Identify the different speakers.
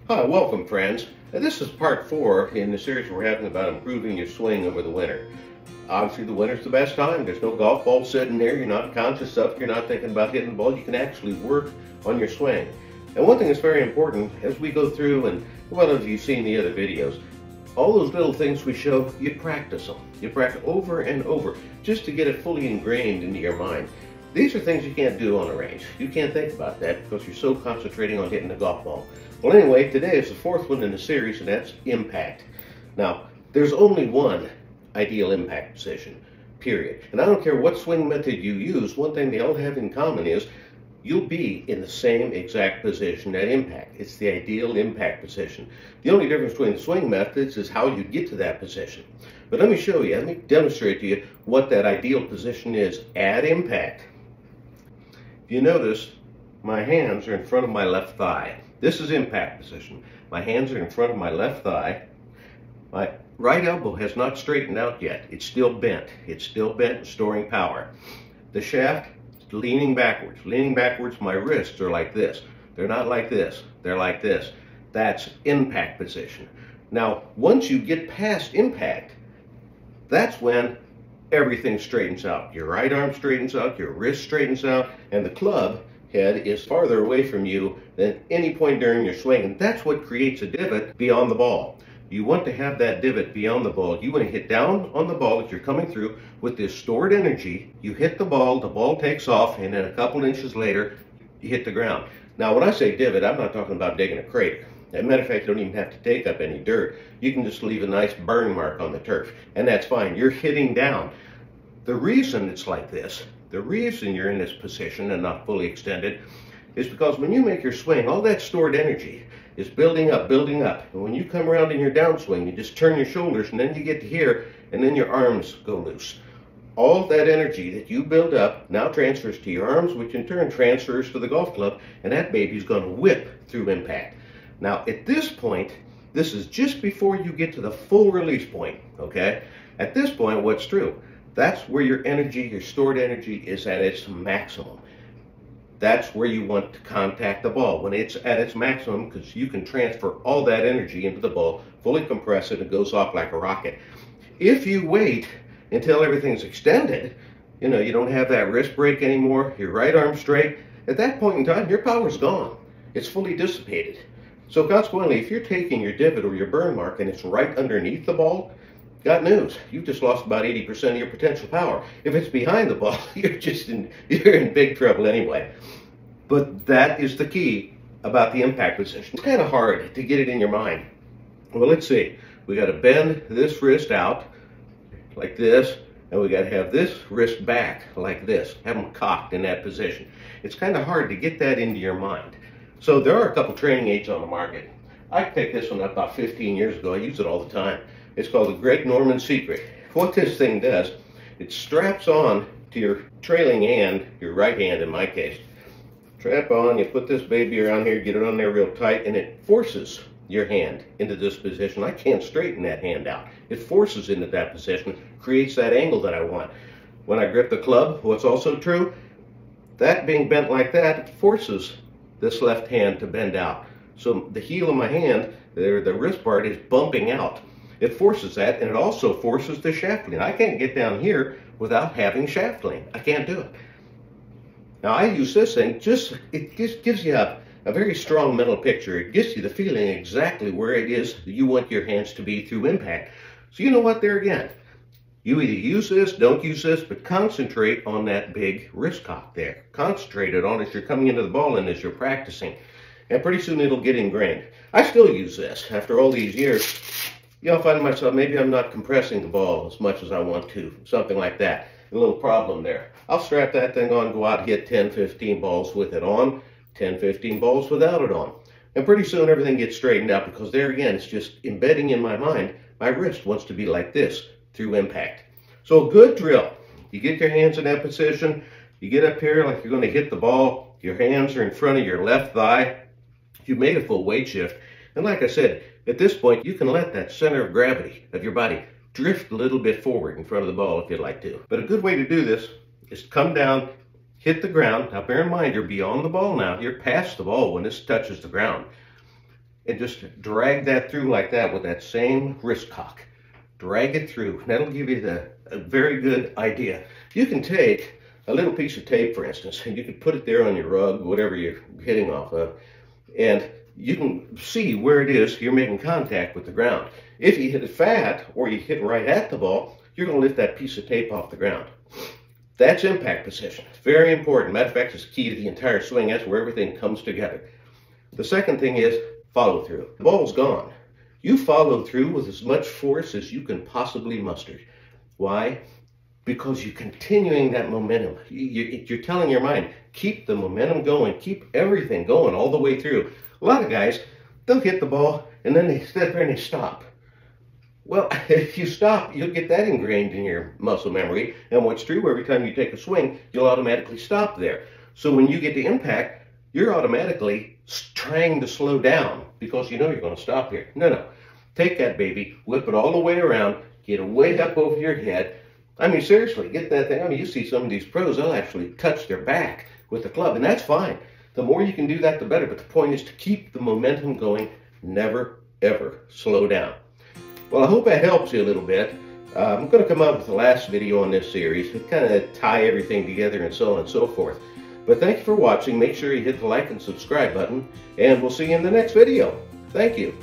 Speaker 1: Hi, welcome friends. This is part 4 in the series we're having about improving your swing over the winter. Obviously the winter's the best time. There's no golf ball sitting there. You're not conscious of it. You're not thinking about hitting the ball. You can actually work on your swing. And one thing that's very important as we go through, and well, as you've seen the other videos, all those little things we show, you practice them. You practice over and over just to get it fully ingrained into your mind. These are things you can't do on a range. You can't think about that because you're so concentrating on hitting the golf ball. Well, anyway, today is the 4th one in the series, and that's impact. Now, there's only one ideal impact position, period. And I don't care what swing method you use, one thing they all have in common is you'll be in the same exact position at impact. It's the ideal impact position. The only difference between the swing methods is how you get to that position. But let me show you, let me demonstrate to you what that ideal position is at impact. If you notice, my hands are in front of my left thigh. This is impact position. My hands are in front of my left thigh. My right elbow has not straightened out yet. It's still bent. It's still bent and storing power. The shaft is leaning backwards. Leaning backwards, my wrists are like this. They're not like this. They're like this. That's impact position. Now, once you get past impact, that's when everything straightens out. Your right arm straightens out, your wrist straightens out, and the club head is farther away from you than any point during your swing, and that's what creates a divot beyond the ball. You want to have that divot beyond the ball. You want to hit down on the ball as you're coming through with this stored energy. You hit the ball takes off, and then a couple inches later, you hit the ground. Now, when I say divot, I'm not talking about digging a crater. As a matter of fact, you don't even have to take up any dirt. You can just leave a nice burn mark on the turf, and that's fine. You're hitting down. The reason it's like this, the reason you're in this position and not fully extended, is because when you make your swing, all that stored energy is building up, building up. And when you come around in your downswing, you just turn your shoulders, and then you get to here, and then your arms go loose. All that energy that you build up now transfers to your arms, which in turn transfers to the golf club, and that baby's going to whip through impact. Now, at this point, this is just before you get to the full release point, okay? At this point, what's true? That's where your energy, your stored energy, is at its maximum. That's where you want to contact the ball, when it's at its maximum, because you can transfer all that energy into the ball, fully compress it, and it goes off like a rocket. If you wait until everything's extended, you don't have that wrist break anymore, your right arm straight, at that point in time, your power's gone. It's fully dissipated. So consequently, if you're taking your divot or your burn mark and it's right underneath the ball, got news. You've just lost about 80% of your potential power. If it's behind the ball, you're in big trouble anyway. But that is the key about the impact position. It's kind of hard to get it in your mind. Well, let's see. We got to bend this wrist out like this, and we got to have this wrist back like this. Have them cocked in that position. It's kind of hard to get that into your mind. So there are a couple training aids on the market. I picked this one up about 15 years ago. I use it all the time. It's called the Greg Norman Secret. What this thing does, it straps on to your trailing hand, your right hand in my case. Strap on, you put this baby around here, get it on there real tight, and it forces your hand into this position. I can't straighten that hand out. It forces into that position, creates that angle that I want. When I grip the club, what's also true, that being bent like that, it forces this left hand to bend out. So the heel of my hand, the wrist part, is bumping out. It forces that, and it also forces the shaft lean. I can't get down here without having shaft lean. I can't do it. Now I use this thing, it just gives you a very strong mental picture. It gives you the feeling exactly where it is that you want your hands to be through impact. So you know what, there again, you either use this, don't use this, but concentrate on that big wrist cock there. Concentrate it on as you're coming into the ball and as you're practicing. And pretty soon it'll get ingrained. I still use this after all these years. I'll find myself, maybe I'm not compressing the ball as much as I want to, something like that. A little problem there. I'll strap that thing on, go out and hit 10, 15 balls with it on, 10, 15 balls without it on. And pretty soon everything gets straightened out, because there again, it's just embedding in my mind, my wrist wants to be like this through impact. So a good drill, you get your hands in that position, you get up here like you're going to hit the ball, your hands are in front of your left thigh, you've made a full weight shift, and like I said, at this point, you can let that center of gravity of your body drift a little bit forward in front of the ball if you'd like to. But a good way to do this is to come down, hit the ground. Now bear in mind, you're beyond the ball now. You're past the ball when this touches the ground. and just drag that through like that with that same wrist cock. Drag it through. That'll give you a very good idea. You can take a little piece of tape, for instance, and you can put it there on your rug, whatever you're hitting off of, and you can see where it is you're making contact with the ground. If you hit it fat or you hit right at the ball, you're going to lift that piece of tape off the ground. That's impact position. It's very important. Matter of fact, it's key to the entire swing. That's where everything comes together. The second thing is follow through. The ball's gone. You follow through with as much force as you can possibly muster. Why? Because you're continuing that momentum. You're telling your mind, keep the momentum going, keep everything going all the way through. A lot of guys, they'll hit the ball and then they sit there and they stop. Well, if you stop, you'll get that ingrained in your muscle memory. And what's true, every time you take a swing, you'll automatically stop there. So when you get to impact, you're automatically trying to slow down because you know you're going to stop here. No. Take that baby, whip it all the way around, get it way up over your head. I mean, seriously, get that thing. I mean, you see some of these pros, they'll actually touch their back with the club, and that's fine. The more you can do that, the better. But the point is to keep the momentum going. Never, ever slow down. Well, I hope that helps you a little bit. I'm going to come up with the last video on this series to kind of tie everything together and so on and so forth. But thank you for watching. Make sure you hit the like and subscribe button, and we'll see you in the next video. Thank you.